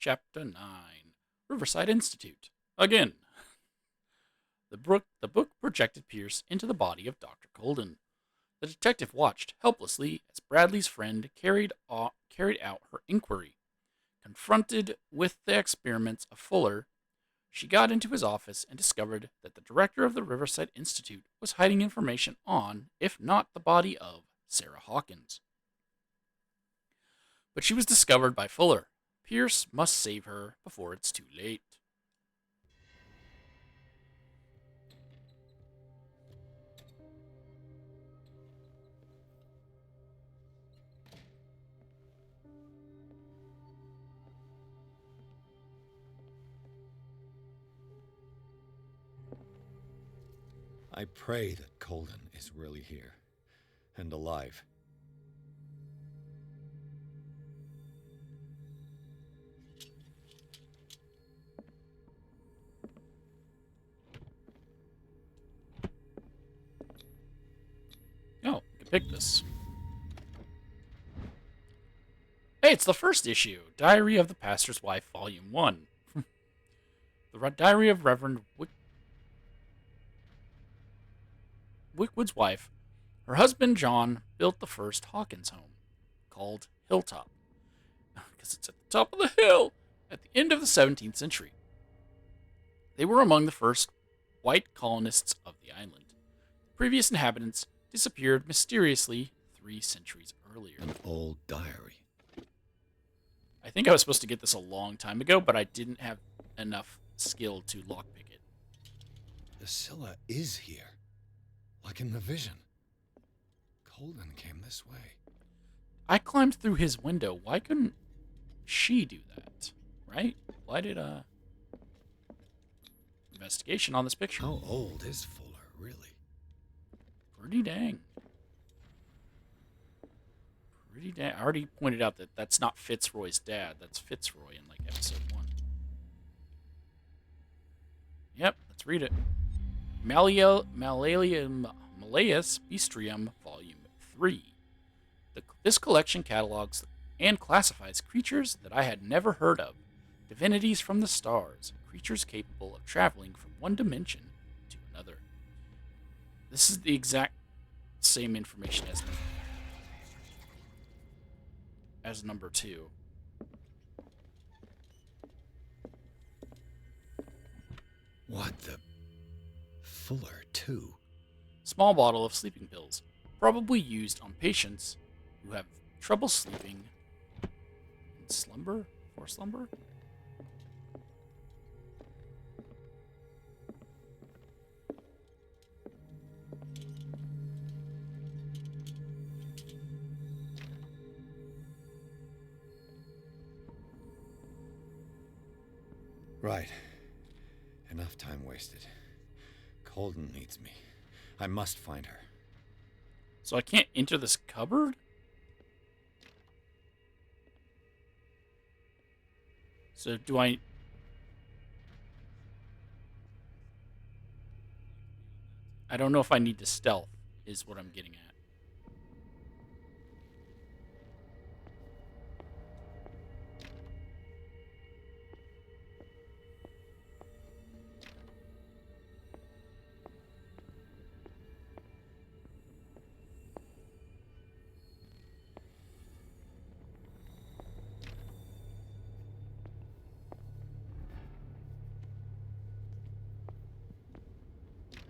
Chapter 9 Riverside Institute. Again. The book projected Pierce into the body of Dr. Colden. The detective watched helplessly as Bradley's friend carried out her inquiry. Confronted with the experiments of Fuller, she got into his office and discovered that the director of the Riverside Institute was hiding information on, if not the body of, Sarah Hawkins. But she was discovered by Fuller. Pierce must save her before it's too late. I pray that Colden is really here and alive. Oh, we can pick this. Hey, it's the first issue. Diary of the Pastor's Wife, Volume 1. The Diary of Reverend Wickwood's wife. Her husband, John, built the first Hawkins home, called Hilltop, because it's at the top of the hill, at the end of the 17th century. They were among the first white colonists of the island. The previous inhabitants disappeared mysteriously 3 centuries earlier. An old diary. I think I was supposed to get this a long time ago, but I didn't have enough skill to lockpick it. The Scylla is here, like in the vision. Colden came this way. I climbed through his window. Why couldn't she do that? Right? Why did, investigation on this picture. How old is Fuller, really? Pretty dang. I already pointed out that that's not Fitzroy's dad. That's Fitzroy in, like, episode 1. Yep, let's read it. Malleus Bestium, Volume 3. This collection catalogs and classifies creatures that I had never heard of, divinities from the stars, creatures capable of traveling from one dimension to another. This is the exact same information as number 2. What the... Fuller, too. Small bottle of sleeping pills, probably used on patients who have trouble sleeping in slumber or slumber. Right. Enough time wasted. Colden needs me. I must find her. So I can't enter this cupboard? So do I... I don't know if I need to stealth, is what I'm getting at.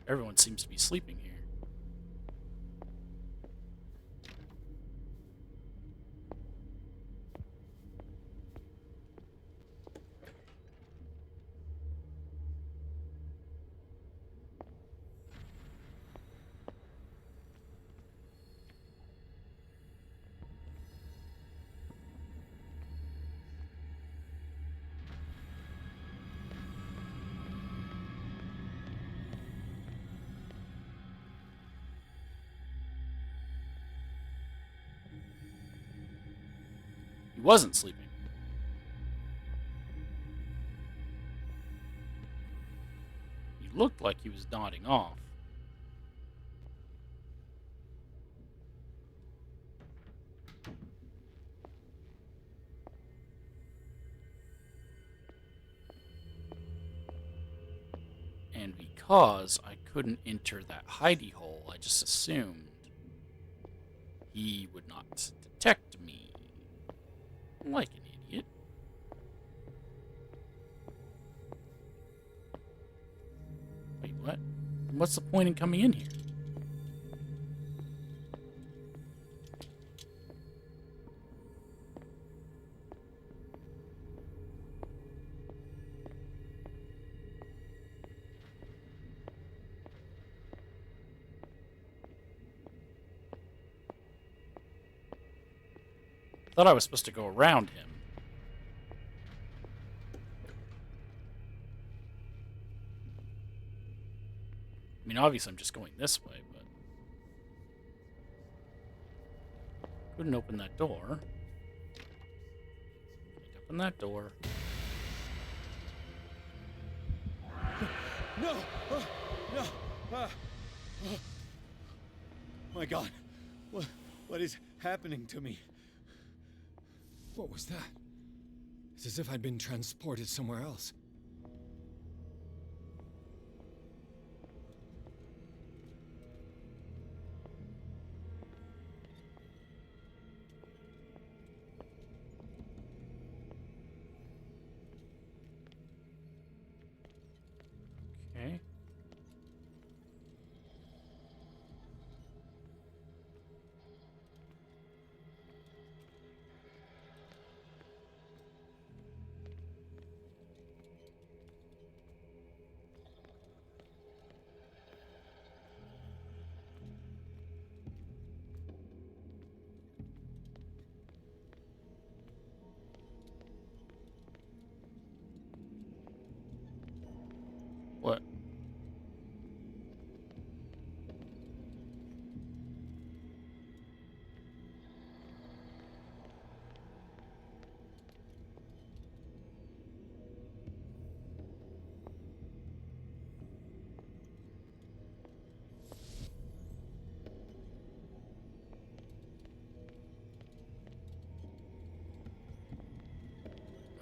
Everyone seems to be sleeping here. He wasn't sleeping. He looked like he was nodding off. because I couldn't enter that hidey hole, I just assumed he would not detect me. Like an idiot. Wait, what? What's the point in coming in here? I thought I was supposed to go around him. I mean, obviously I'm just going this way, but... Couldn't open that door. Can't open that door. No! No! Oh. My God. What is happening to me? What was that? It's as if I'd been transported somewhere else. Okay. What?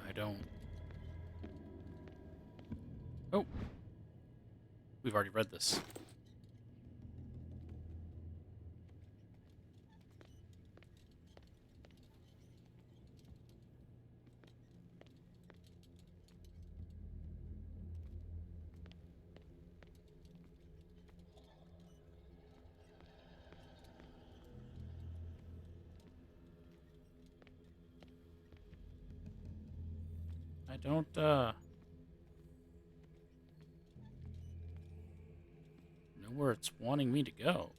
I don't... Oh. We've already read this. I don't, know where it's wanting me to go.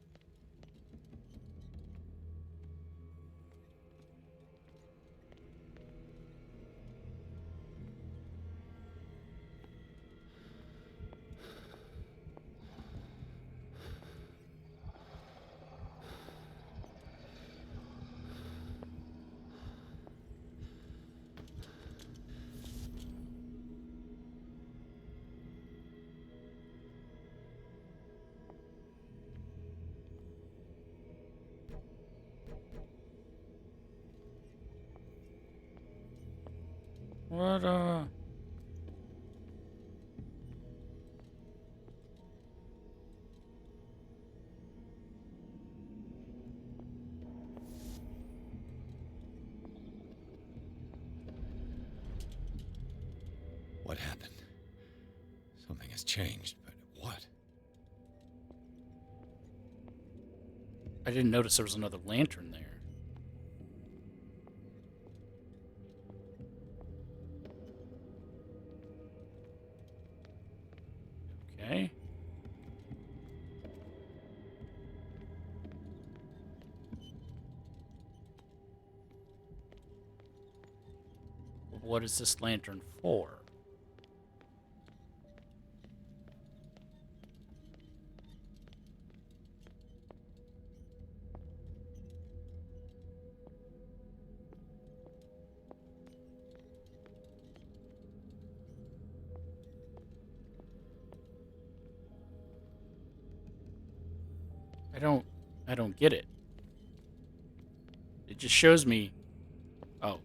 What, What happened? Something has changed, but what? I didn't notice there was another lantern there. Okay. What is this lantern for? I don't get it. It just shows me... Oh.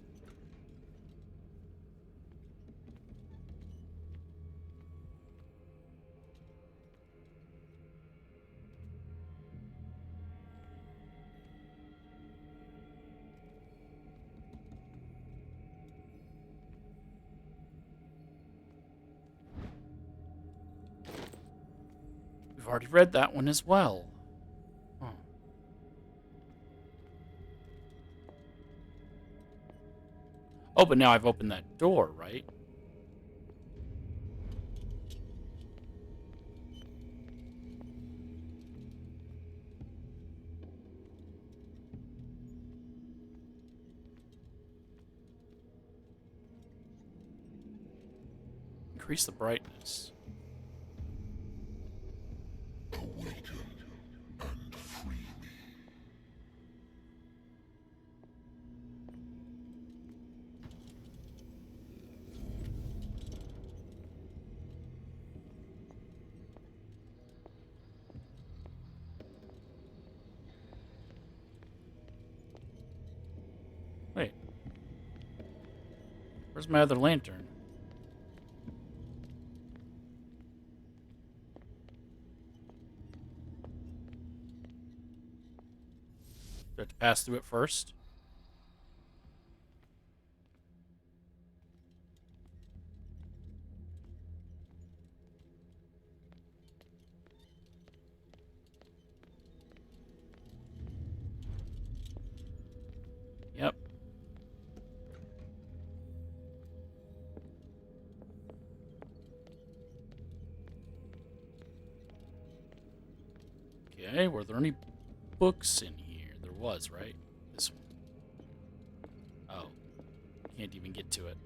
I've already read that one as well. Huh. Oh, but now I've opened that door, right? Increase the brightness. Awaken and free me. Wait. Where's my other lantern? Do I have to pass through it first? Yep. Okay, were there any books in here? There was, right? This one. Oh. Can't even get to it.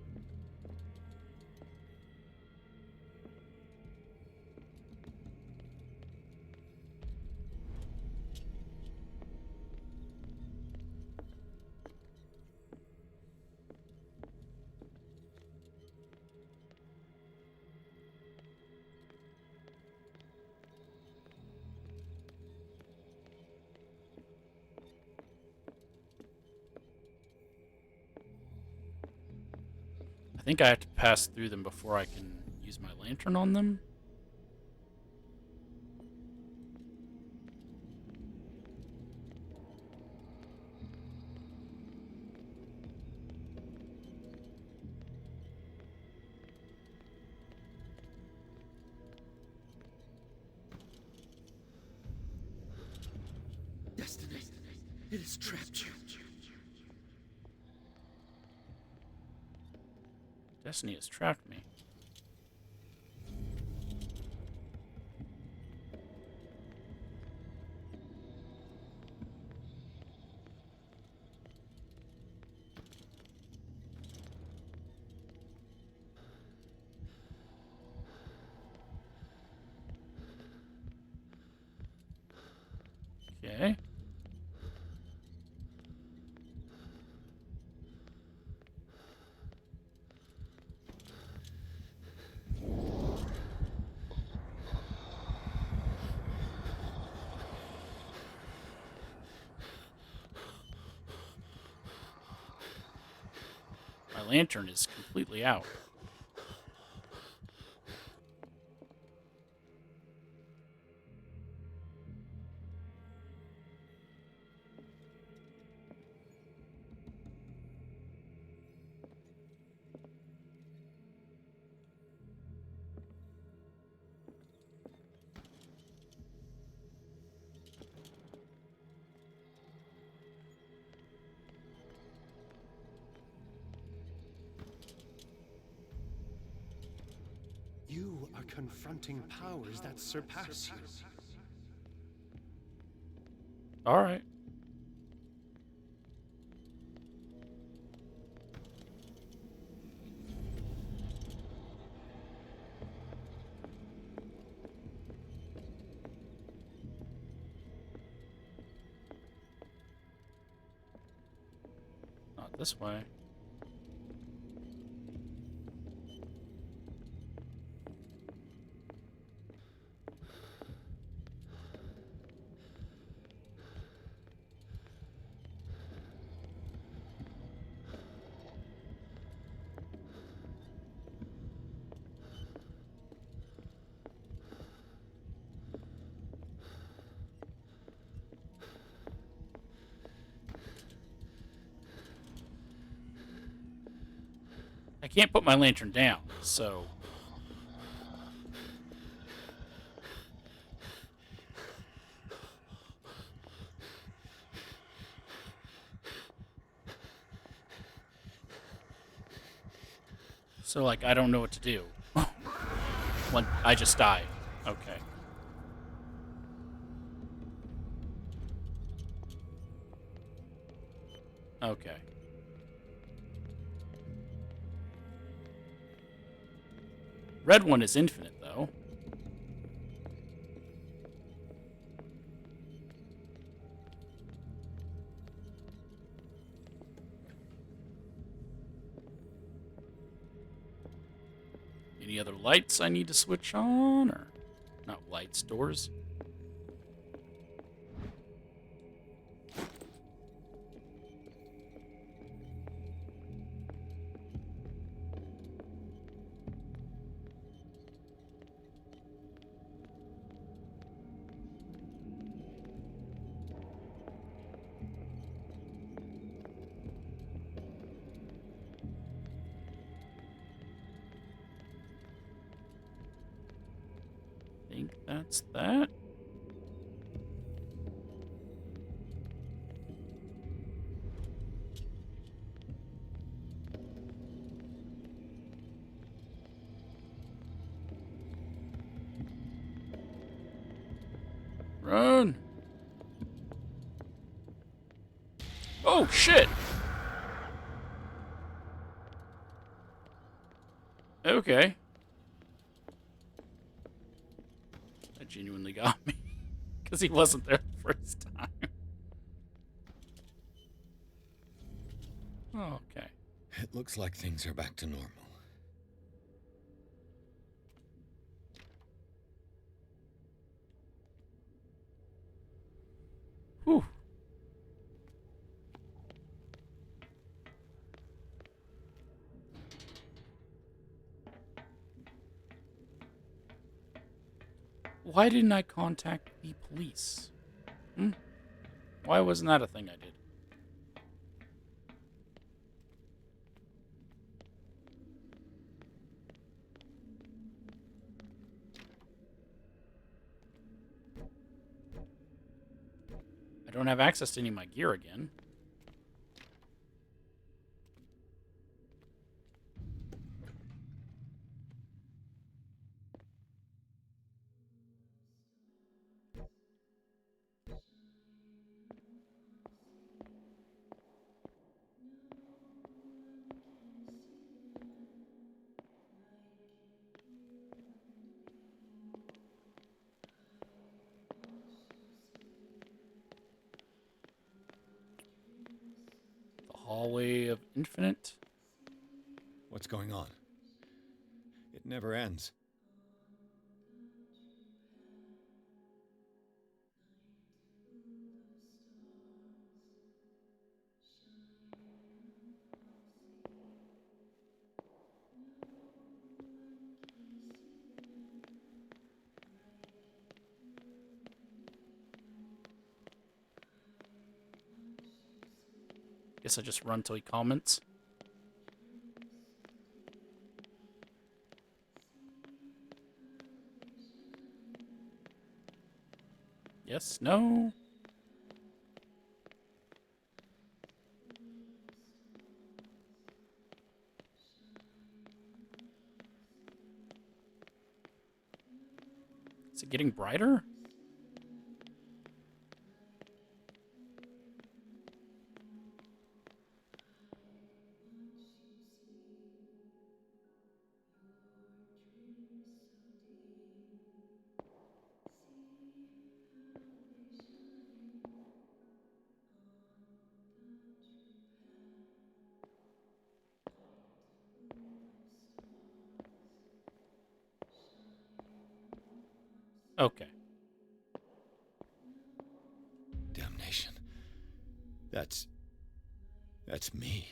I think I have to pass through them before I can use my lantern on them. Destiny, it has trapped you. Destiny has trapped me. Okay. My lantern is completely out. You are confronting powers that surpass you. All right. Not this way. I can't put my lantern down, so So, like, I don't know what to do. When I just die. Okay. Okay. Red one is infinite, though. Any other lights I need to switch on? Or not lights, doors? I think that's that. Run! Oh, shit! Okay. That genuinely got me. Because he wasn't there the first time. Oh, okay. It looks like things are back to normal. Whew. Why didn't I contact the police? Why wasn't that a thing I did? I don't have access to any of my gear again. The hallway of infinite. What's going on? It never ends. Guess I just run till he comments. Yes, no. Is it getting brighter? Okay. Damnation. That's me.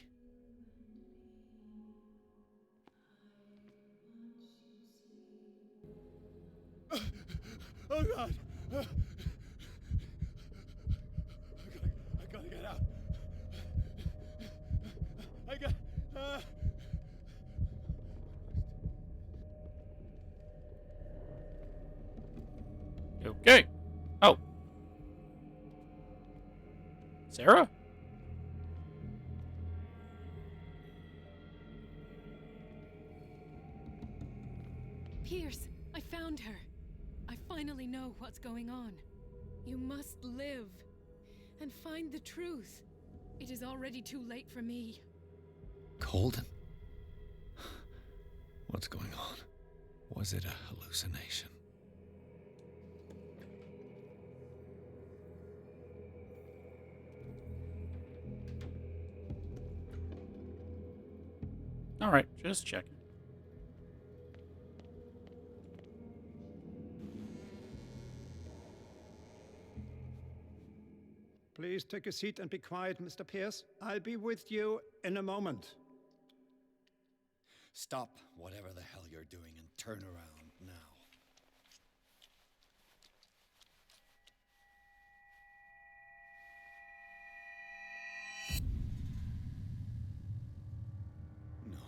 Oh God! I gotta get out. I got. Okay. Oh. Sarah? Pierce, I found her. I finally know what's going on. You must live and find the truth. It is already too late for me. Colden? What's going on? Was it a hallucination? All right, just checking. Please take a seat and be quiet, Mr. Pierce. I'll be with you in a moment. Stop whatever the hell you're doing and turn around now. No,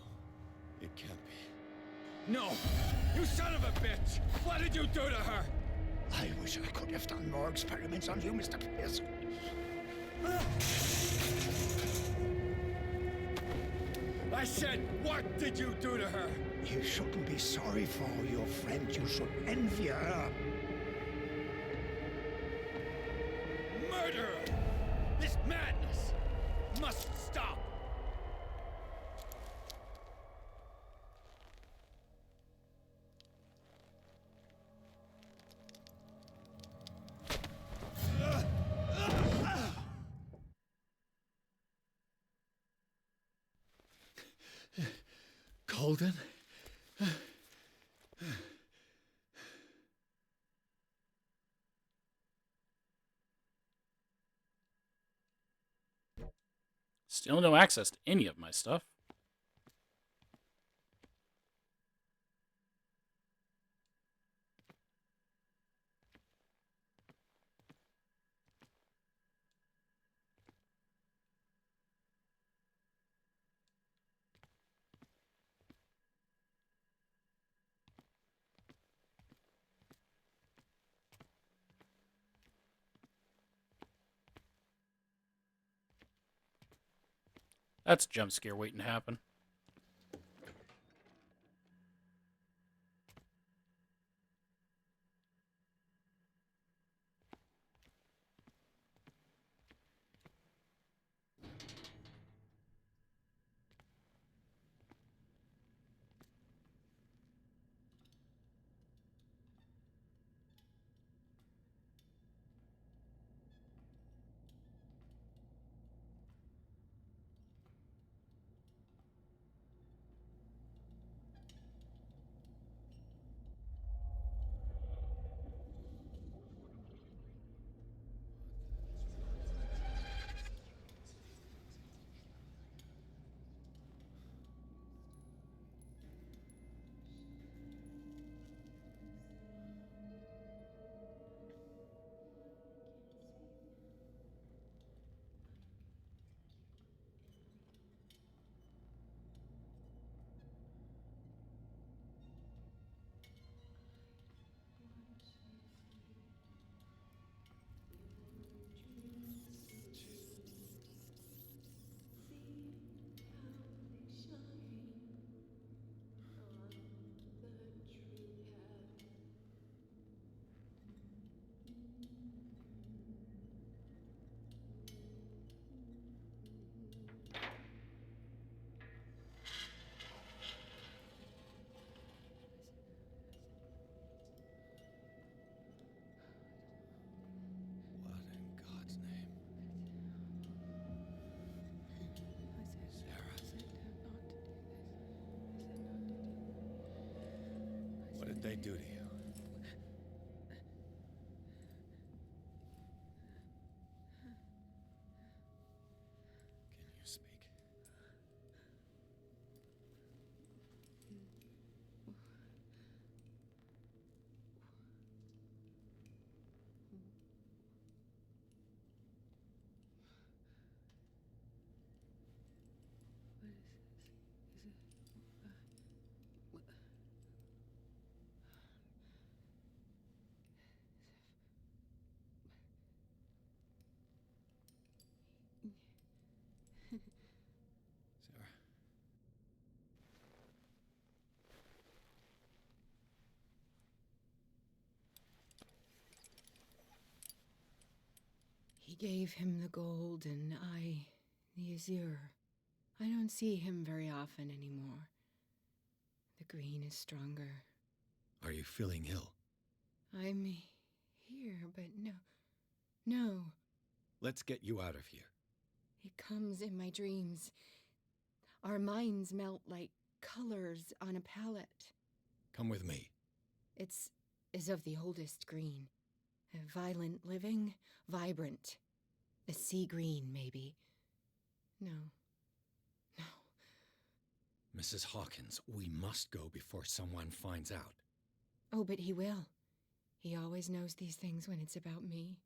it can't be. No! You son of a bitch! What did you do to her? I wish I could have done more experiments on you, Mr. Pierce. I said, what did you do to her? You shouldn't be sorry for your friend. You should envy her. Murderer! This madness must stop! Colden? Still no access to any of my stuff. That's a jump scare waiting to happen. What in God's name? What did they do to you? Can you speak? gave him the gold and I the azure. I don't see him very often anymore. The green is stronger. Are you feeling ill? I'm here, but no. Let's get you out of here. It comes in my dreams. Our minds melt like colors on a palette. Come with me. It's is of the oldest green. A violent living, vibrant. A sea green, maybe. No. Mrs. Hawkins, we must go before someone finds out. Oh, but he will. He always knows these things when it's about me.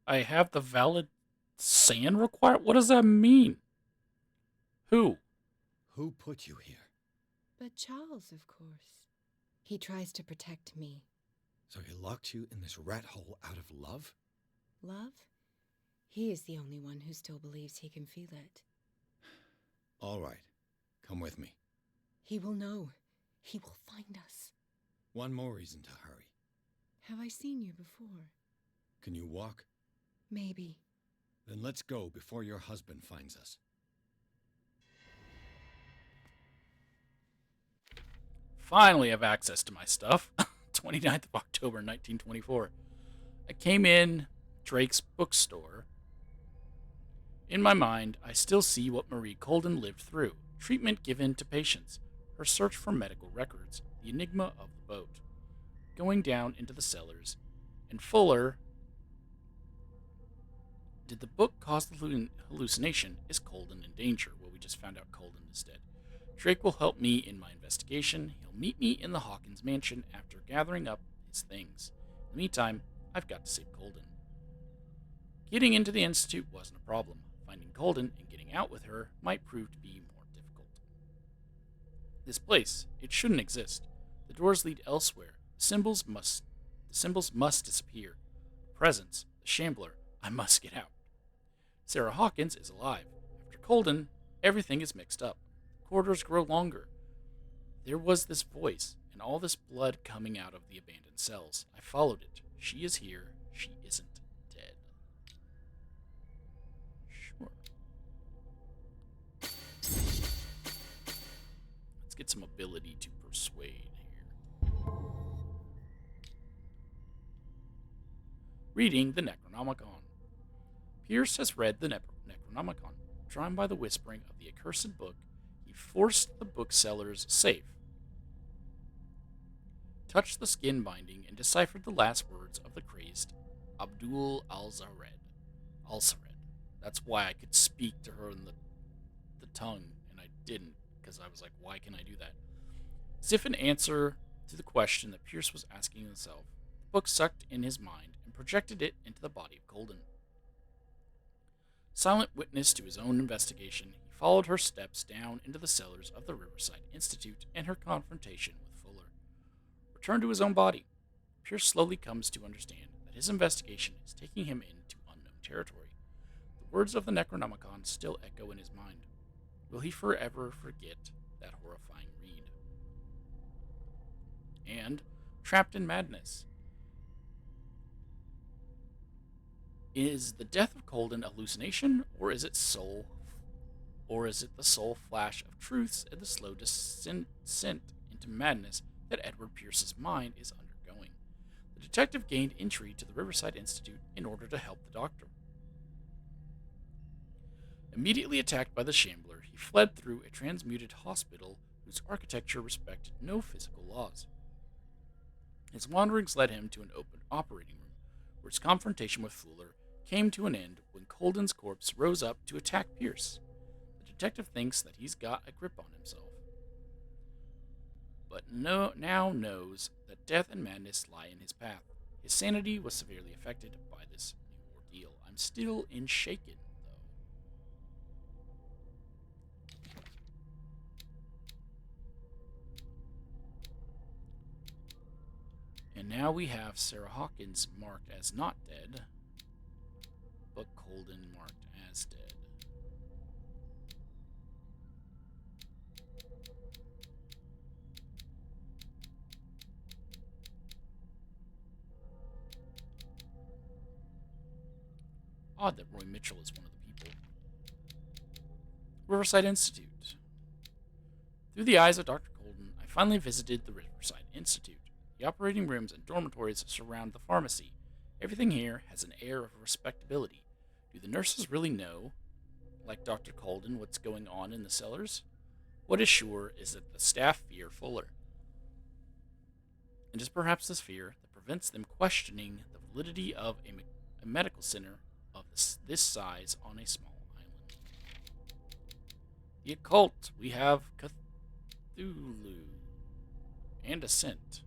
I have the valid sand required? What does that mean? Who? Who put you here? But Charles, of course. He tries to protect me. So he locked you in this rat hole out of love? Love? He is the only one who still believes he can feel it. All right. Come with me. He will know. He will find us. One more reason to hurry. Have I seen you before? Can you walk? Maybe. Then let's go before your husband finds us. Finally have access to my stuff. 29th of October, 1924. I came in Drake's bookstore. In my mind, I still see what Marie Colden lived through. Treatment given to patients, her search for medical records, the enigma of the boat, going down into the cellars, and Fuller. Did the book cause the hallucination? Is Colden in danger? Well, we just found out Colden is dead. Drake will help me in my investigation. He'll meet me in the Hawkins mansion after gathering up his things. In the meantime, I've got to save Colden. Getting into the Institute wasn't a problem. Finding Colden and getting out with her might prove to be more difficult. This place, it shouldn't exist. The doors lead elsewhere. The symbols must disappear. Presence, the Shambler, I must get out. Sarah Hawkins is alive. After Colden, everything is mixed up. The corridors grow longer. There was this voice, and all this blood coming out of the abandoned cells. I followed it. She is here. She isn't dead. Sure. Let's get some ability to persuade here. Reading the Necronomicon. Pierce has read the Necronomicon. Drawn by the whispering of the accursed book, he forced the bookseller's safe, touched the skin binding, and deciphered the last words of the crazed Abdul al-Zared. That's why I could speak to her in the tongue, and I didn't, because I was like, why can I do that? As if in answer to the question that Pierce was asking himself, the book sucked in his mind and projected it into the body of Colden. Silent witness to his own investigation, he followed her steps down into the cellars of the Riverside Institute and her confrontation with Fuller. Returned to his own body, Pierce slowly comes to understand that his investigation is taking him into unknown territory. The words of the Necronomicon still echo in his mind. Will he forever forget that horrifying read? And, trapped in madness, is the death of Colden a hallucination, or is it the sole flash of truths and the slow descent into madness that Edward Pierce's mind is undergoing? The detective gained entry to the Riverside Institute in order to help the doctor. Immediately attacked by the Shambler, he fled through a transmuted hospital whose architecture respected no physical laws. His wanderings led him to an open operating room, where his confrontation with Fuller came to an end when Colden's corpse rose up to attack Pierce. The detective thinks that he's got a grip on himself, but now knows that death and madness lie in his path. His sanity was severely affected by this new ordeal. I'm still in shaken, though. And now we have Sarah Hawkins marked as not dead, but Colden marked as dead. Odd that Roy Mitchell is one of the people. Riverside Institute. Through the eyes of Dr. Colden, I finally visited the Riverside Institute. The operating rooms and dormitories surround the pharmacy. Everything here has an air of respectability. Do the nurses really know, like Dr. Colden, what's going on in the cellars? What is sure is that the staff fear Fuller. It is perhaps this fear that prevents them questioning the validity of a medical center of this size on a small island. The occult, we have Cthulhu and Ascent.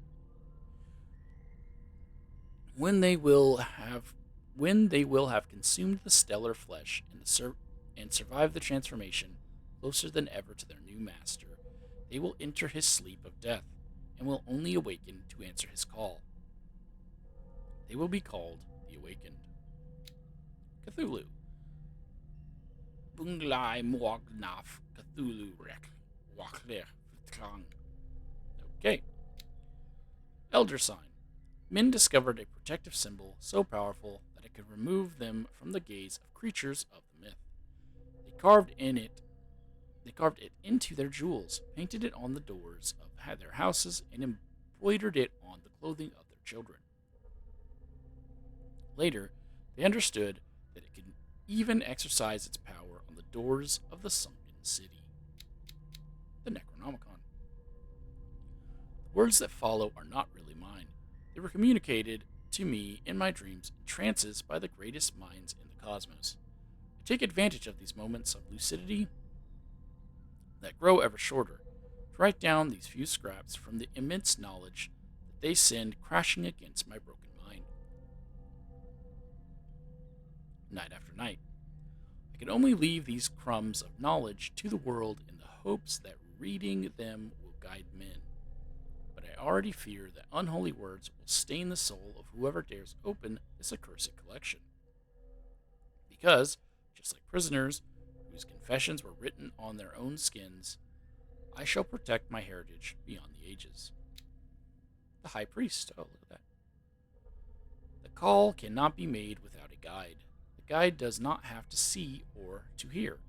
When they will have consumed the stellar flesh and survived the transformation, closer than ever to their new master, they will enter his sleep of death and will only awaken to answer his call. They will be called the Awakened. Cthulhu. Bunglai Moagnaf Cthulhu Rek Wakler Tkang. Okay. Elder Sign. Men discovered a protective symbol so powerful that it could remove them from the gaze of creatures of the myth. They carved it into their jewels, painted it on the doors of their houses, and embroidered it on the clothing of their children. Later, they understood that it could even exercise its power on the doors of the sunken city. The Necronomicon. The words that follow are not really mine. They were communicated to me in my dreams and trances by the greatest minds in the cosmos. I take advantage of these moments of lucidity that grow ever shorter to write down these few scraps from the immense knowledge that they send crashing against my broken mind. Night after night, I can only leave these crumbs of knowledge to the world in the hopes that reading them will guide men. But I already fear that unholy words will stain the soul of whoever dares open this accursed collection. Because, just like prisoners whose confessions were written on their own skins, I shall protect my heritage beyond the ages. The High Priest. Oh, look at that. The call cannot be made without a guide. The guide does not have to see or to hear.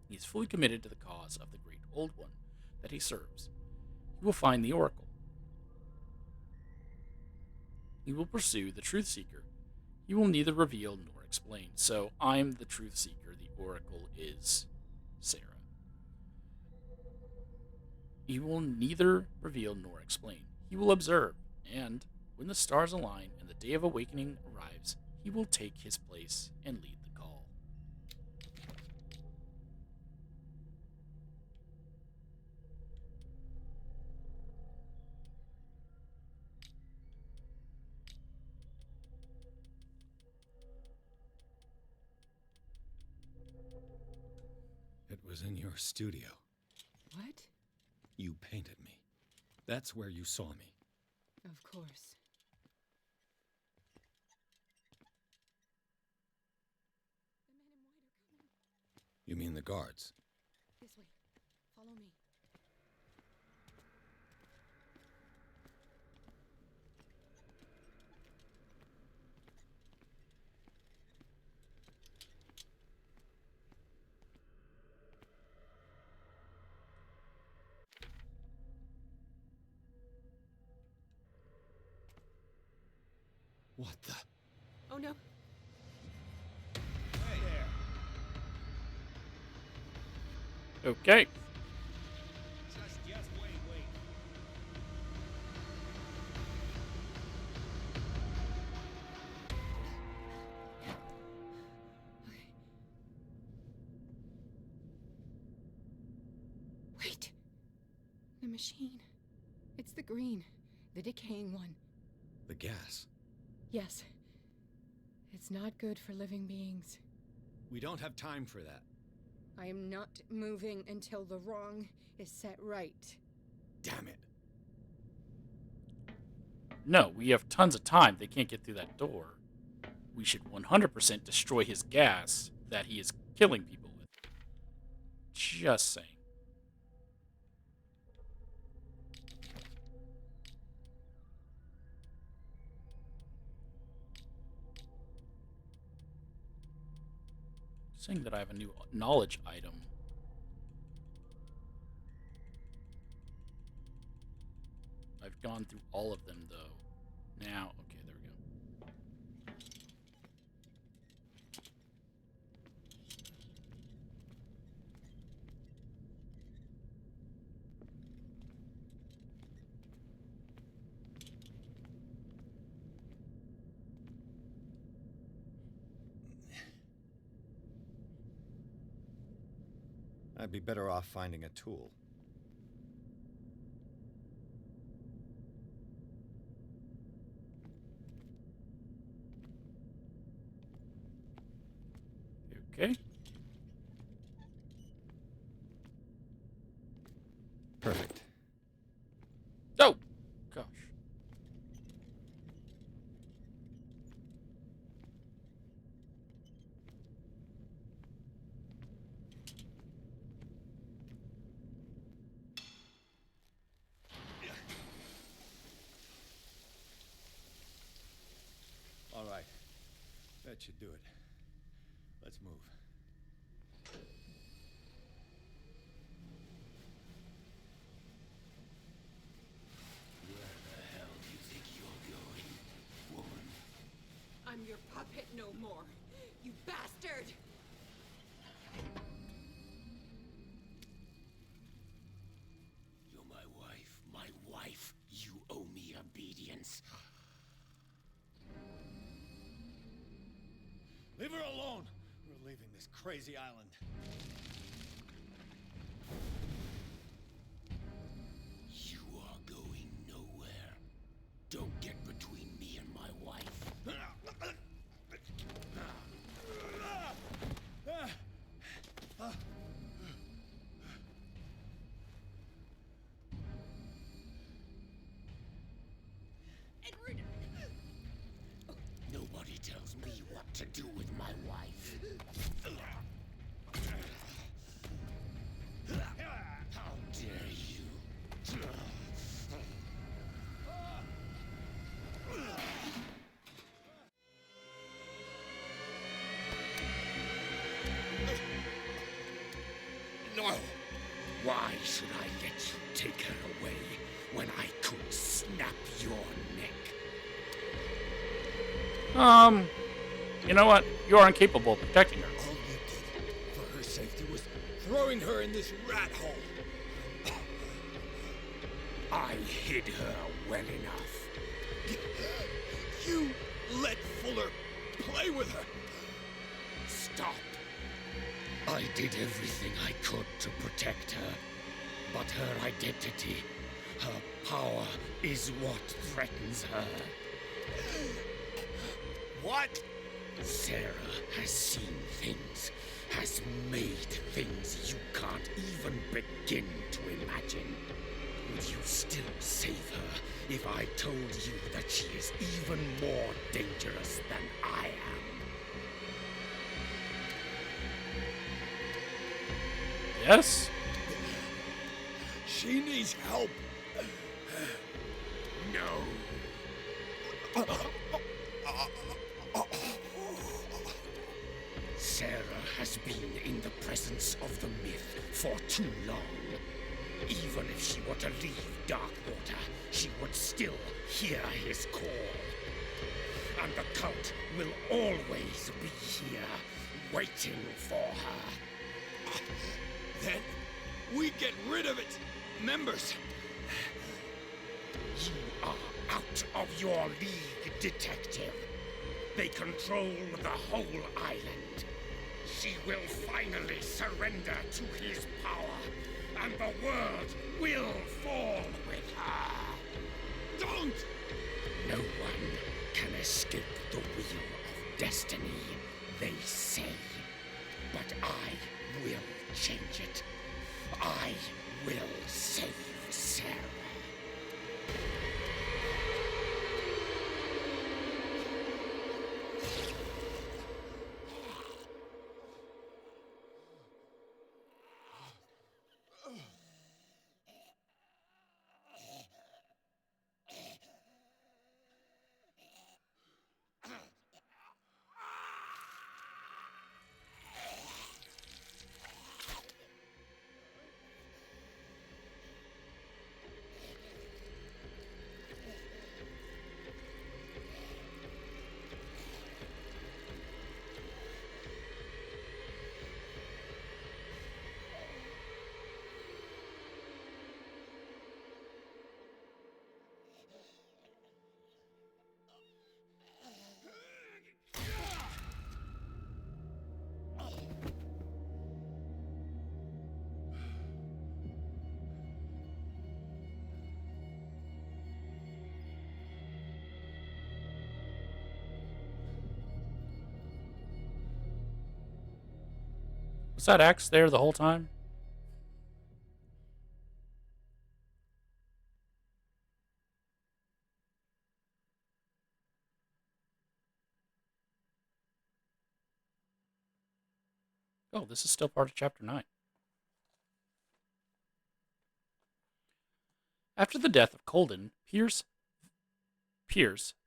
He is fully committed to the cause of the great old one that he serves. He will find the oracle. He will pursue the truth seeker. He will neither reveal nor explain. So I'm the truth seeker. The oracle is Sarah. He will neither reveal nor explain. He will observe, and when the stars align and the day of awakening arrives, he will take his place and lead the call. It was in your studio. What? You painted me. That's where you saw me. Of course. You mean the guards? This way. Follow me. What the? Oh no. Okay. Just wait. Wait. The machine. It's the green. The decaying one. The gas. Yes. It's not good for living beings. We don't have time for that. I am not moving until the wrong is set right. Damn it. No, we have tons of time. They can't get through that door. We should 100% destroy his gas that he is killing people with. Just saying. Saying that I have a new knowledge item. I've gone through all of them, though. Now, okay, there we go. I'd be better off finding a tool. Okay. Perfect. Oh! Gosh. All right. That should do it. Let's move. Where the hell do you think you're going, woman? I'm your puppet no more, you bastard! You're my wife. My wife. You owe me obedience. Leave her alone! We're leaving this crazy island. You are going nowhere. Don't get between me and my wife. Edward! Nobody tells me what to do with my wife. How dare you? No! Why should I let you take her away when I could snap your neck? You know what? You are incapable of protecting her. All you did for her safety was throwing her in this rat hole. I hid her well enough. You let Fuller play with her. Stop. I did everything I could to protect her. But her identity, her power, is what threatens her. What? Sarah has seen things, has made things you can't even begin to imagine. Would you still save her if I told you that she is even more dangerous than I am? Yes? She needs help. No. Sarah has been in the presence of the myth for too long. Even if she were to leave Darkwater, she would still hear his call. And the cult will always be here, waiting for her. Then we get rid of its members. You are out of your league, detective. They control the whole island. She will finally surrender to his power, and the world will fall with her. Don't! No one can escape the wheel of destiny, they say. But I will change it. I will save Sarah. Was that axe there the whole time? Oh, this is still part of chapter 9. After the death of Colden, Pierce,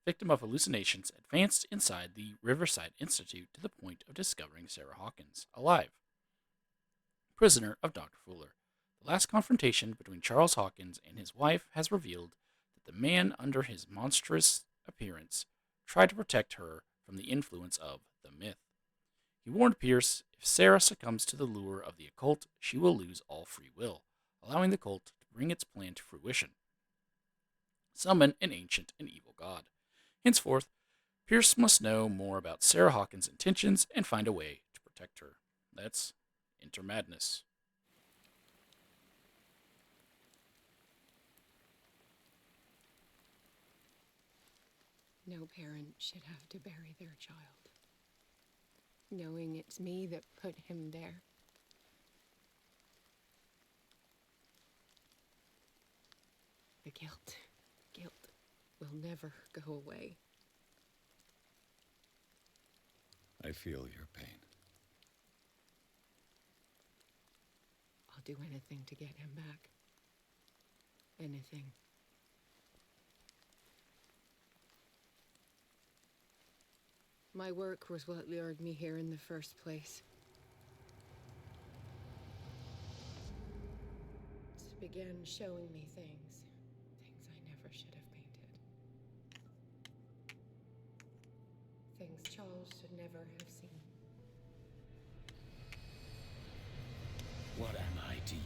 victim of hallucinations, advanced inside the Riverside Institute to the point of discovering Sarah Hawkins, alive, prisoner of Dr. Fuller. The last confrontation between Charles Hawkins and his wife has revealed that the man under his monstrous appearance tried to protect her from the influence of the myth. He warned Pierce if Sarah succumbs to the lure of the occult, she will lose all free will, allowing the cult to bring its plan to fruition. Summon an ancient and evil god. Henceforth, Pierce must know more about Sarah Hawkins' intentions and find a way to protect her. That's Intermadness. No parent should have to bury their child, knowing it's me that put him there. The guilt will never go away. I feel your pain. I'll do anything to get him back. Anything. My work was what lured me here in the first place. It began showing me things I never should have painted. Things Charles should never have seen. What am I to you?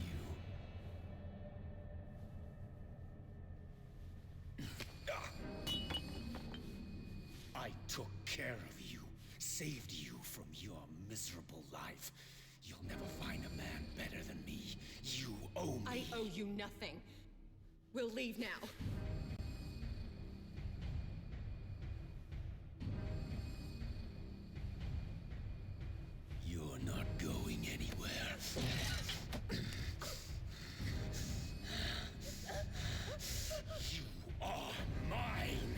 I took care of you, saved you from your miserable life. You'll never find a man better than me. You owe me. I owe you nothing. We'll leave now. You're not going anywhere. You are mine.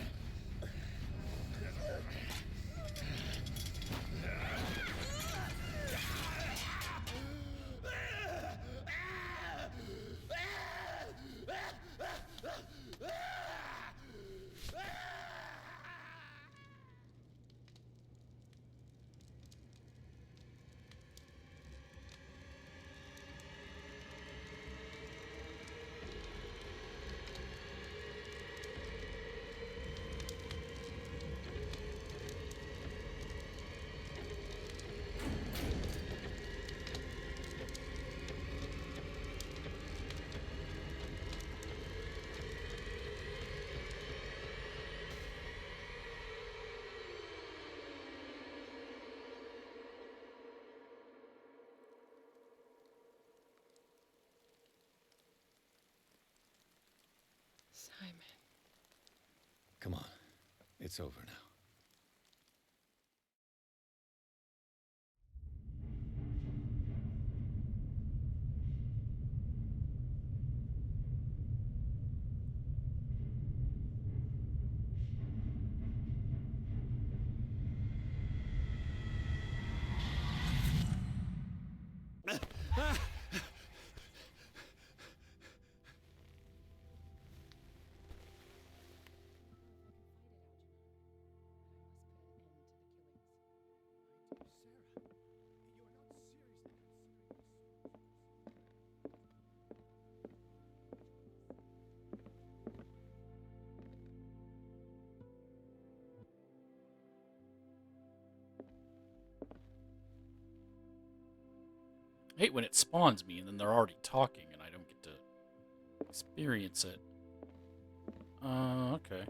Simon. Come on. It's over now. I hate when it spawns me and then they're already talking and I don't get to experience it. Okay.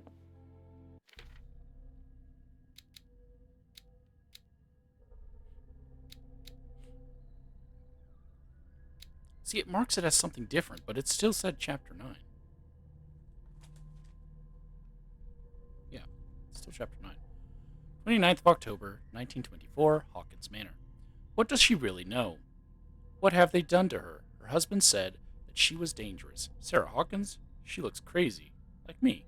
See, it marks it as something different, but it still said Chapter 9. Yeah, it's still Chapter 9. 29th of October, 1924, Hawkins Manor. What does she really know? What have they done to her? Her husband said that she was dangerous. Sarah Hawkins? She looks crazy. Like me.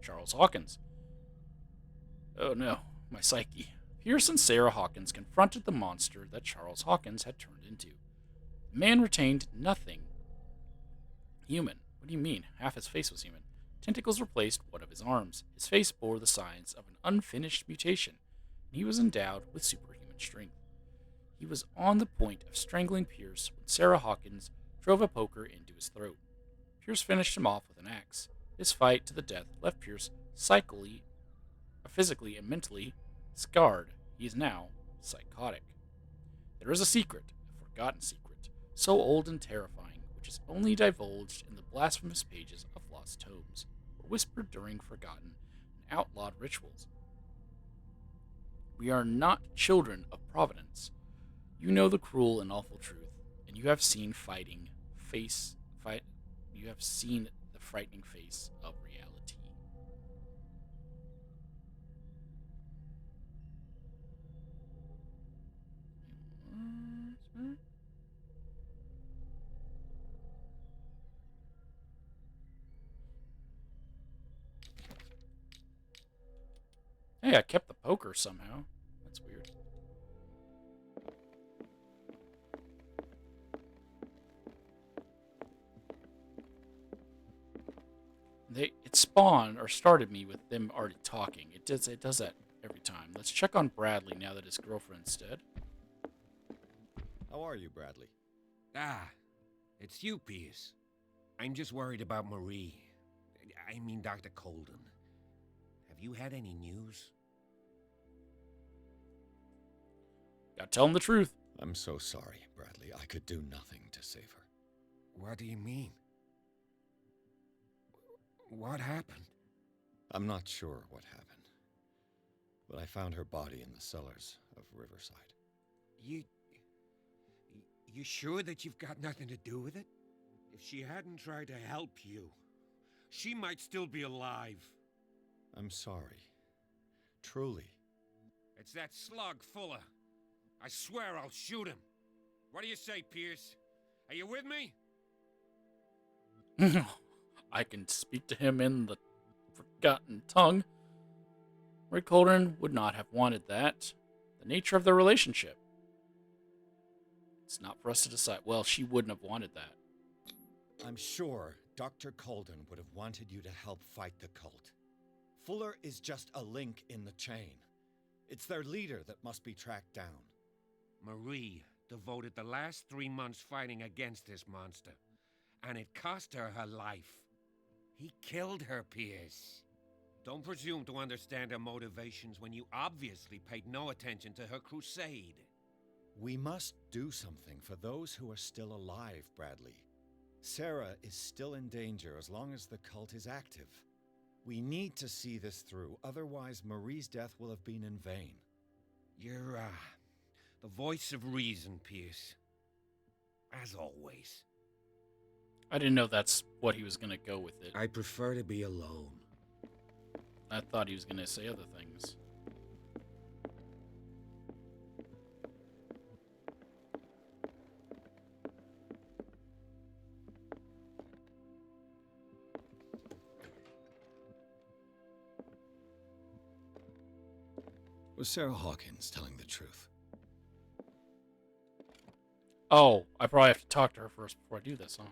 Charles Hawkins. Oh no, my psyche. Pierce and Sarah Hawkins confronted the monster that Charles Hawkins had turned into. The man retained nothing human. What do you mean? Half his face was human. Tentacles replaced one of his arms. His face bore the signs of an unfinished mutation, and he was endowed with superhuman strength. He was on the point of strangling Pierce when Sarah Hawkins drove a poker into his throat. Pierce finished him off with an axe. This fight to the death left Pierce physically and mentally scarred. He is now psychotic. There is a secret, a forgotten secret, so old and terrifying, which is only divulged in the blasphemous pages of lost tomes, or whispered during forgotten and outlawed rituals. We are not children of Providence. You know the cruel and awful truth, and you have seen you have seen the frightening face of reality. Hey, I kept the poker somehow. That's weird. It spawned or started me with them already talking. It does that every time. Let's check on Bradley now that his girlfriend's dead. How are you, Bradley? Ah, it's you, Pierce. I'm just worried about Marie. I mean, Dr. Colden. Have you had any news? Gotta tell him the truth. I'm so sorry, Bradley. I could do nothing to save her. What do you mean? What happened? I'm not sure what happened, but I found her body in the cellars of Riverside. You sure that you've got nothing to do with it? If she hadn't tried to help you, she might still be alive. I'm sorry. Truly. It's that slug, Fuller. I swear I'll shoot him. What do you say, Pierce? Are you with me? I can speak to him in the forgotten tongue. Rick Holden would not have wanted that. The nature of their relationship. It's not for us to decide. Well, she wouldn't have wanted that. I'm sure Dr. Colden would have wanted you to help fight the cult. Fuller is just a link in the chain. It's their leader that must be tracked down. Marie devoted the last 3 months fighting against this monster, and it cost her her life. He killed her, Pierce. Don't presume to understand her motivations when you obviously paid no attention to her crusade. We must do something for those who are still alive, Bradley. Sarah is still in danger as long as the cult is active. We need to see this through, otherwise Marie's death will have been in vain. You're, the voice of reason, Pierce. As always. I didn't know that's what he was going to go with it. I prefer to be alone. I thought he was going to say other things. Was Sarah Hawkins telling the truth? Oh, I probably have to talk to her first before I do this, huh?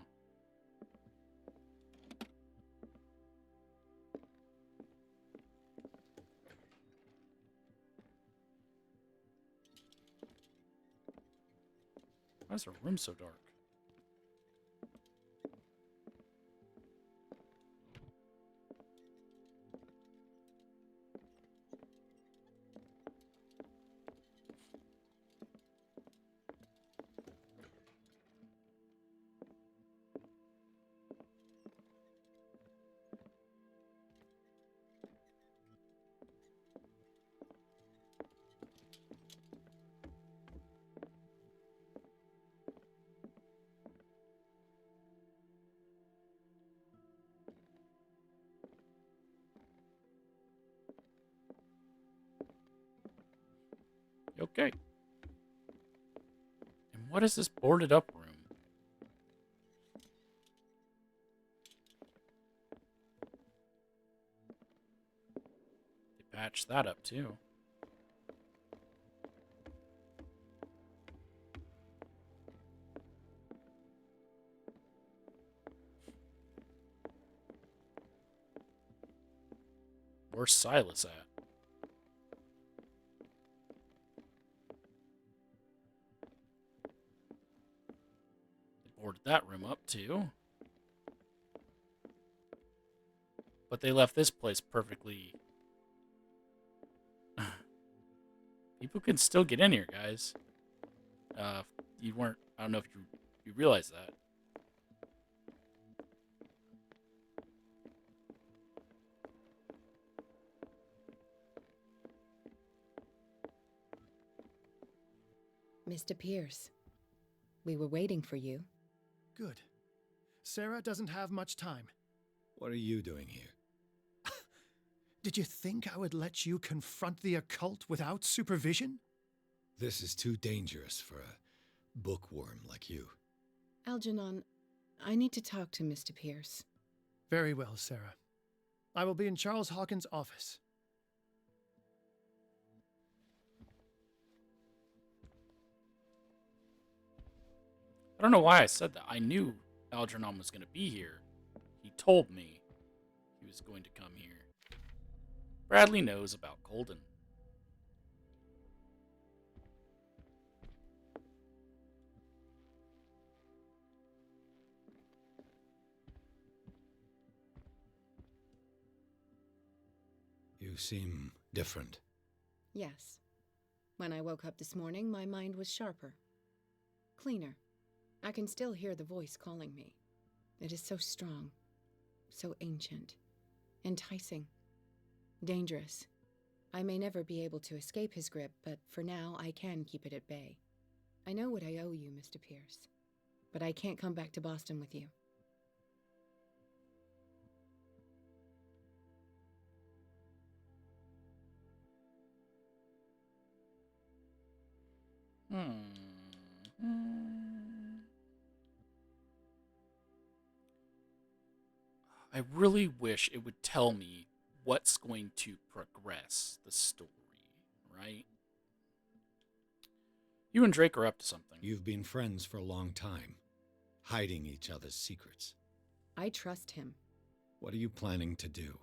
Why is her room so dark? Okay. And what is this boarded up room? They patched that up too. Where's Silas at? They boarded that room up too. But they left this place perfectly. People can still get in here, guys. You weren't. I don't know if you realize that. Mr. Pierce, we were waiting for you. Good. Sarah doesn't have much time. What are you doing here? Did you think I would let you confront the occult without supervision? This is too dangerous for a bookworm like you. Algernon, I need to talk to Mr. Pierce. Very well, Sarah. I will be in Charles Hawkins' office. I don't know why I said that. I knew Algernon was going to be here. He told me he was going to come here. Bradley knows about Golden. You seem different. Yes. When I woke up this morning, my mind was sharper. Cleaner. I can still hear the voice calling me. It is so strong, so ancient, enticing, dangerous. I may never be able to escape his grip, but for now I can keep it at bay. I know what I owe you, Mr. Pierce, but I can't come back to Boston with you. I really wish it would tell me what's going to progress the story, right? You and Drake are up to something. You've been friends for a long time, hiding each other's secrets. I trust him. What are you planning to do?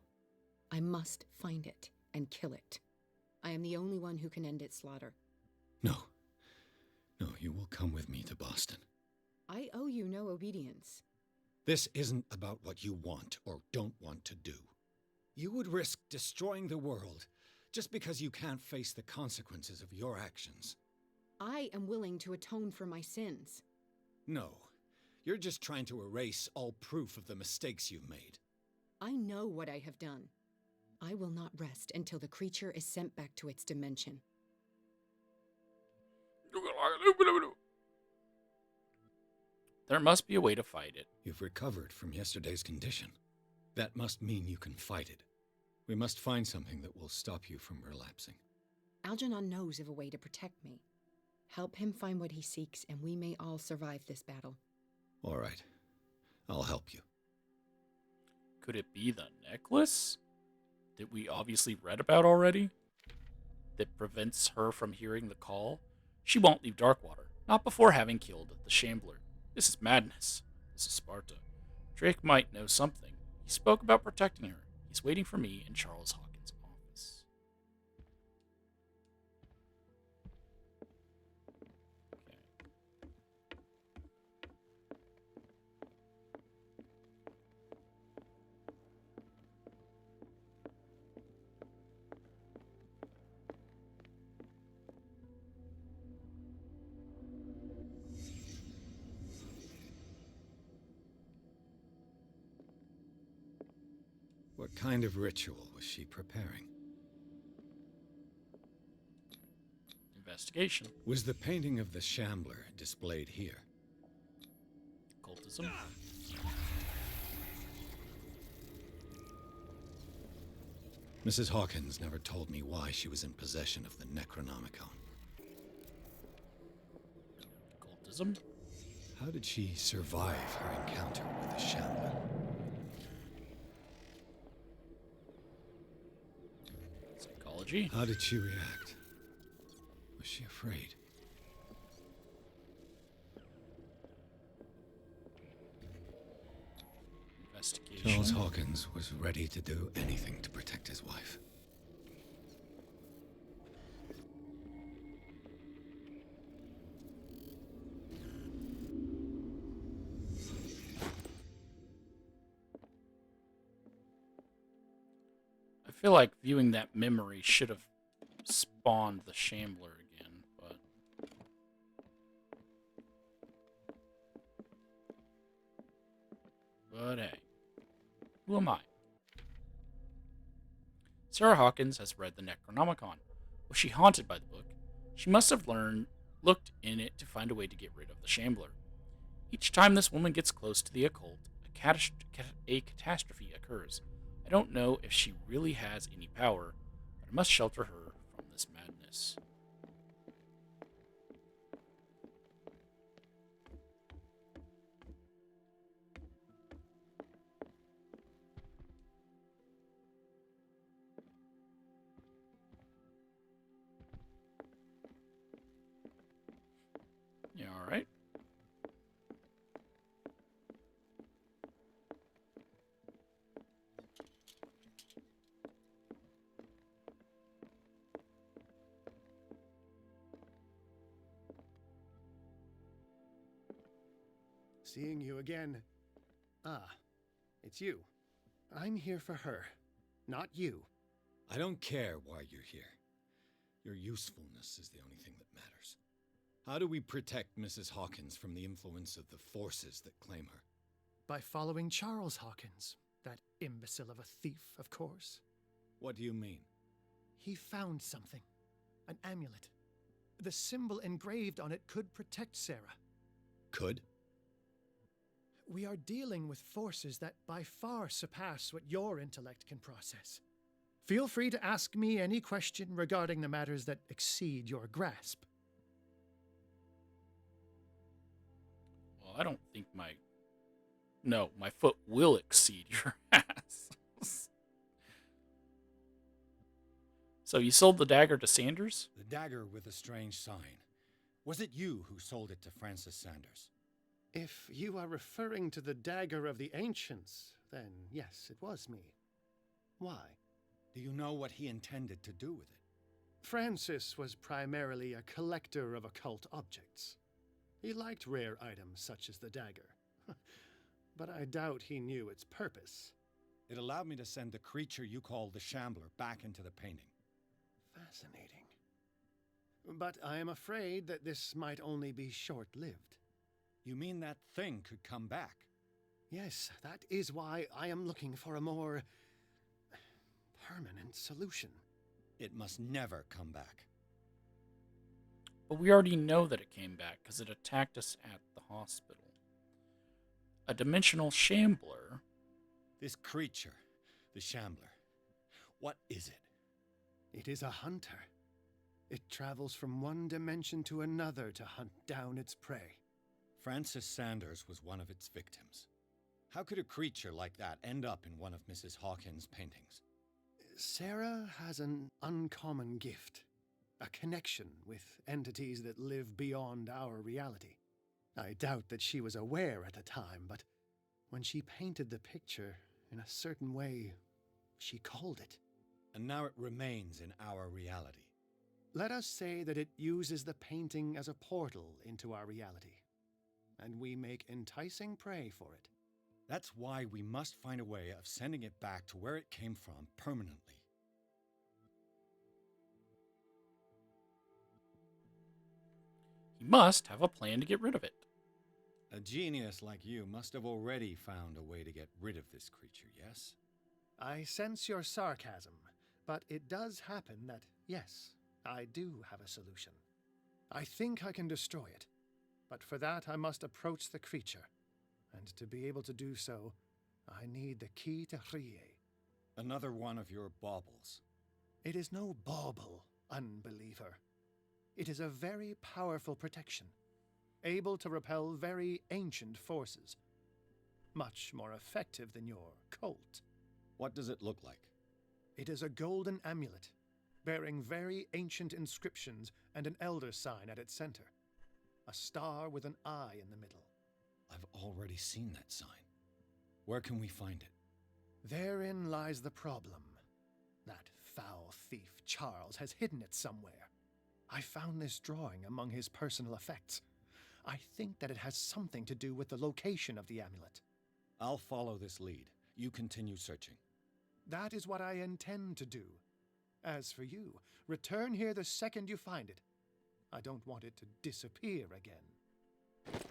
I must find it and kill it. I am the only one who can end its slaughter. No. No, you will come with me to Boston. I owe you no obedience. This isn't about what you want or don't want to do. You would risk destroying the world just because you can't face the consequences of your actions. I am willing to atone for my sins. No, you're just trying to erase all proof of the mistakes you've made. I know what I have done. I will not rest until the creature is sent back to its dimension. There must be a way to fight it. You've recovered from yesterday's condition. That must mean you can fight it. We must find something that will stop you from relapsing. Algernon knows of a way to protect me. Help him find what he seeks, and we may all survive this battle. All right. I'll help you. Could it be the necklace that we obviously read about already? That prevents her from hearing the call? She won't leave Darkwater, not before having killed the Shambler. This is madness. This is Sparta. Drake might know something. He spoke about protecting her. He's waiting for me in Charles Hawkins' office. Okay. What kind of ritual was she preparing? Investigation. Was the painting of the Shambler displayed here? Cultism. Mrs. Hawkins never told me why she was in possession of the Necronomicon. skepticism. How did she survive her encounter with the Shambler? Psychology. How did she react? Was she afraid? Investigation. Charles Hawkins was ready to do anything to protect his wife. I feel like viewing that memory should have spawned the Shambler again, but hey, who am I? Sarah Hawkins has read the Necronomicon. Was she haunted by the book? She must have looked in it to find a way to get rid of the Shambler. Each time this woman gets close to the occult, a catastrophe occurs. I don't know if she really has any power, but I must shelter her from this madness. You all right? Seeing you again. Ah, it's you. I'm here for her, not you. I don't care why you're here. Your usefulness is the only thing that matters. How do we protect Mrs. Hawkins from the influence of the forces that claim her? By following Charles Hawkins, that imbecile of a thief, of course. What do you mean? He found something. An amulet. The symbol engraved on it could protect Sarah. Could? We are dealing with forces that by far surpass what your intellect can process. Feel free to ask me any question regarding the matters that exceed your grasp. Well, I don't think my foot will exceed your ass. So you sold the dagger to Sanders? The dagger with a strange sign. Was it you who sold it to Francis Sanders? If you are referring to the dagger of the ancients, then yes, it was me. Why? Do you know what he intended to do with it? Francis was primarily a collector of occult objects. He liked rare items such as the dagger. But I doubt he knew its purpose. It allowed me to send the creature you call the Shambler back into the painting. Fascinating. But I am afraid that this might only be short-lived. You mean that thing could come back? Yes, that is why I am looking for a more permanent solution. It must never come back. But we already know that it came back because it attacked us at the hospital. A dimensional Shambler. This creature, the Shambler, what is it? It is a hunter. It travels from one dimension to another to hunt down its prey. Francis Sanders was one of its victims. How could a creature like that end up in one of Mrs. Hawkins' paintings? Sarah has an uncommon gift. A connection with entities that live beyond our reality. I doubt that she was aware at the time, but when she painted the picture in a certain way, she called it. And now it remains in our reality. Let us say that it uses the painting as a portal into our reality, and we make enticing prey for it. That's why we must find a way of sending it back to where it came from permanently. He must have a plan to get rid of it. A genius like you must have already found a way to get rid of this creature, yes? I sense your sarcasm, but it does happen that, yes, I do have a solution. I think I can destroy it, but for that I must approach the creature, and to be able to do so, I need the key to Rie. Another one of your baubles. It is no bauble, unbeliever. It is a very powerful protection. able to repel very ancient forces. Much more effective than your Colt. What does it look like? It is a golden amulet, bearing very ancient inscriptions and an elder sign at its center. A star with an eye in the middle. I've already seen that sign. Where can we find it? Therein lies the problem. That foul thief Charles has hidden it somewhere. I found this drawing among his personal effects. I think that it has something to do with the location of the amulet. I'll follow this lead. You continue searching. That is what I intend to do. As for you, return here the second you find it. I don't want it to disappear again.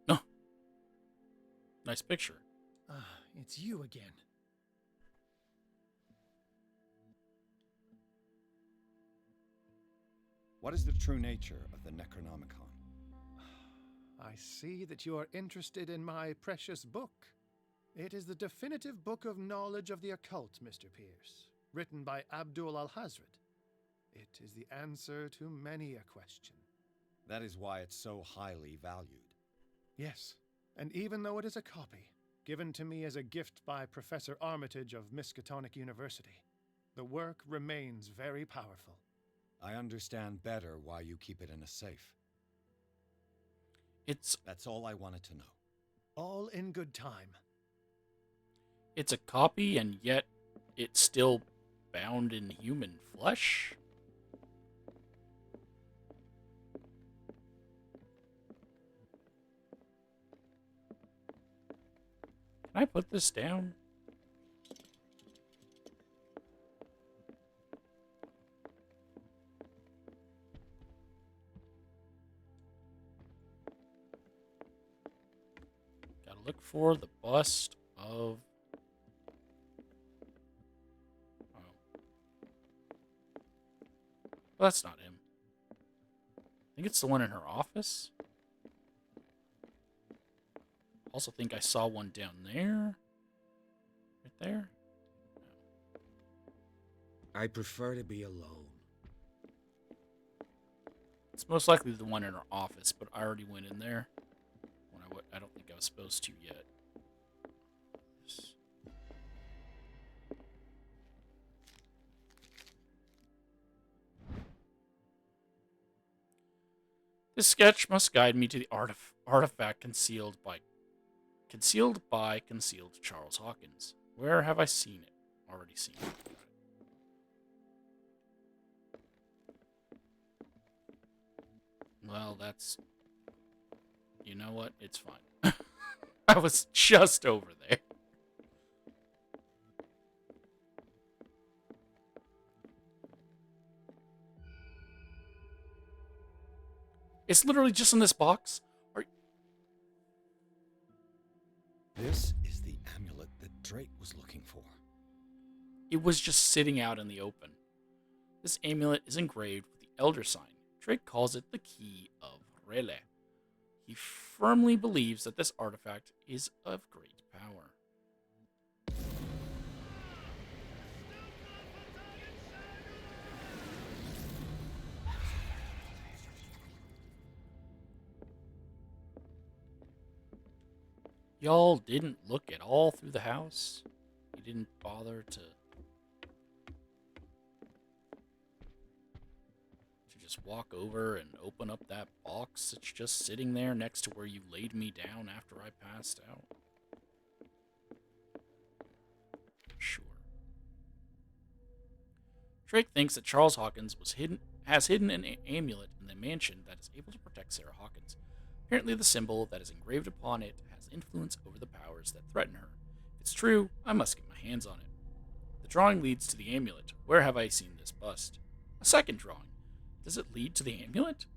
No. Nice picture. It's you again. What is the true nature of the Necronomicon? I see that you are interested in my precious book. It is the definitive book of knowledge of the occult, Mr. Pierce, written by Abdul al-Hazred. It is the answer to many a question. That is why it's so highly valued. Yes, and even though it is a copy, given to me as a gift by Professor Armitage of Miskatonic University, the work remains very powerful. I understand better why you keep it in a safe. That's all I wanted to know. All in good time. It's a copy, and yet it's still bound in human flesh? Can I put this down? Gotta look for the bust of... Oh. Well, that's not him. I think it's the one in her office. Also think I saw one down there. Right there. No. I prefer to be alone. It's most likely the one in her office, but I already went in there. When I don't think I was supposed to yet. This sketch must guide me to the artifact concealed by concealed Charles Hawkins. Where have I seen it? Already seen it. Well, that's... You know what? It's fine. I was just over there. It's literally just in this box. This is the amulet that Drake was looking for. It was just sitting out in the open. This amulet is engraved with the Elder Sign. Drake calls it the Key of Rele. He firmly believes that this artifact is of great power. Y'all didn't look at all through the house? You didn't bother to just walk over and open up that box that's just sitting there next to where you laid me down after I passed out? Sure. Drake thinks that Charles Hawkins has hidden an amulet in the mansion that is able to protect Sarah Hawkins. Apparently the symbol that is engraved upon it has influence over the powers that threaten her. If it's true, I must get my hands on it. The drawing leads to the amulet. Where have I seen this bust? A second drawing. Does it lead to the amulet?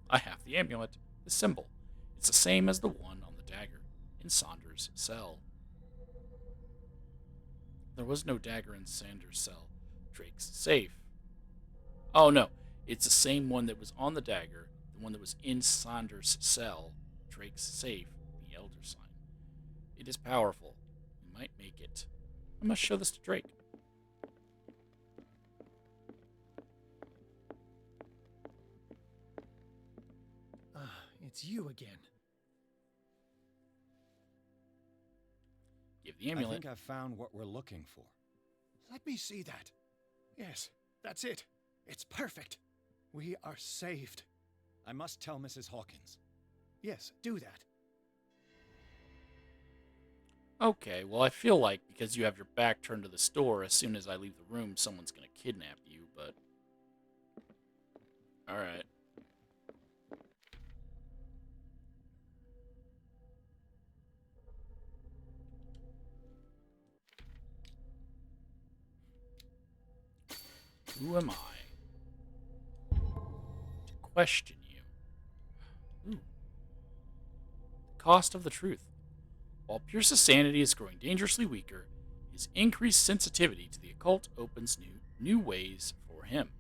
I have the amulet, the symbol. It's the same as the one on the dagger, in Saunders' cell. There was no dagger in Saunders' cell. Drake's safe. Oh no, it's the same one that was on the dagger, the one that was in Saunders' cell, Drake's safe, the Elder Sign. It is powerful. We might make it. I must show this to Drake. It's you again. Give the I amulet. think I've found what we're looking for. Let me see that. Yes, that's it. It's perfect. We are saved. I must tell Mrs. Hawkins. Yes, do that. Okay, well, I feel like because you have your back turned to the store, as soon as I leave the room, someone's going to kidnap you, but... Alright. Who am I to question you? Ooh. The cost of the truth. While Pierce's sanity is growing dangerously weaker, his increased sensitivity to the occult opens new ways for him.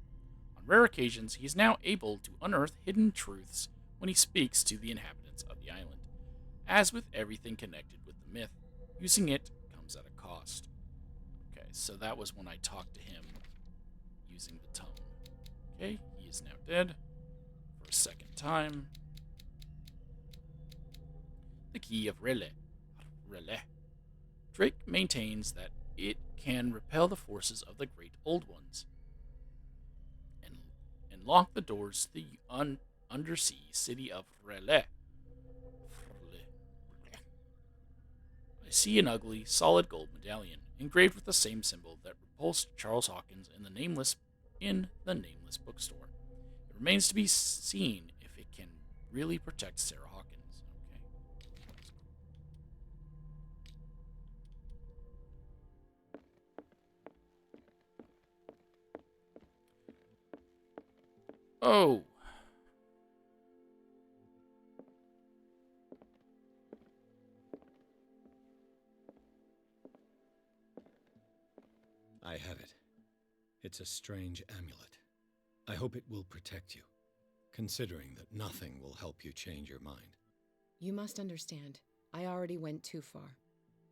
On rare occasions, he is now able to unearth hidden truths when he speaks to the inhabitants of the island. As with everything connected with the myth, using it comes at a cost. Okay, so that was when I talked to him using the tone. Okay, he is now dead for a second time. The key of Relais. Drake maintains that it can repel the forces of the Great Old Ones and lock the doors to the undersea city of Relais. I see an ugly, solid gold medallion engraved with the same symbol that repulsed Charles Hawkins in the nameless bookstore. It remains to be seen if it can really protect Sarah Hawkins. Okay. Oh. I have it. It's a strange amulet. I hope it will protect you, considering that nothing will help you change your mind. You must understand, I already went too far.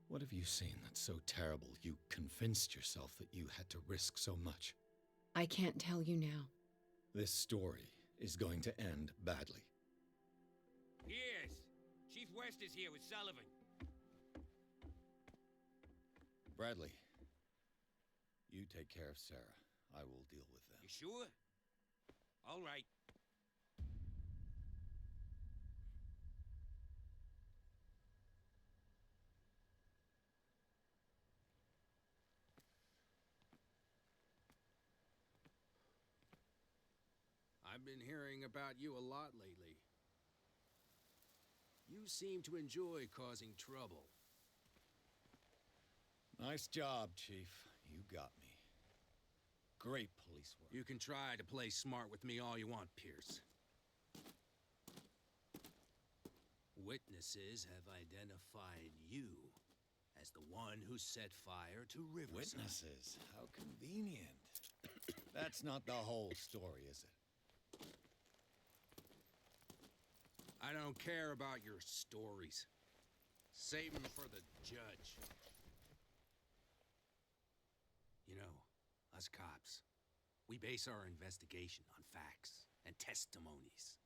What have you seen that's so terrible you convinced yourself that you had to risk so much? I can't tell you now. This story is going to end badly. Pierce! Chief West is here with Sullivan. Bradley, you take care of Sarah. I will deal with them. You sure? All right. I've been hearing about you a lot lately. You seem to enjoy causing trouble. Nice job, Chief. You got me. Great police work. You can try to play smart with me all you want, Pierce. Witnesses have identified you as the one who set fire to Riverside. Witnesses? How convenient. That's not the whole story, is it? I don't care about your stories. Save them for the judge. You know, us cops, we base our investigation on facts and testimonies.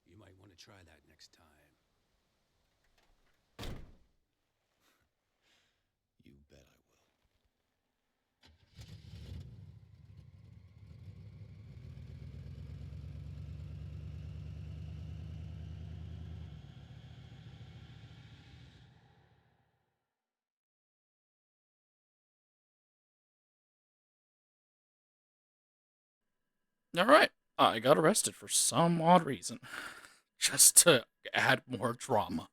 You might want to try that next time. You bet I will. Alright. I got arrested for some odd reason. Just to add more drama.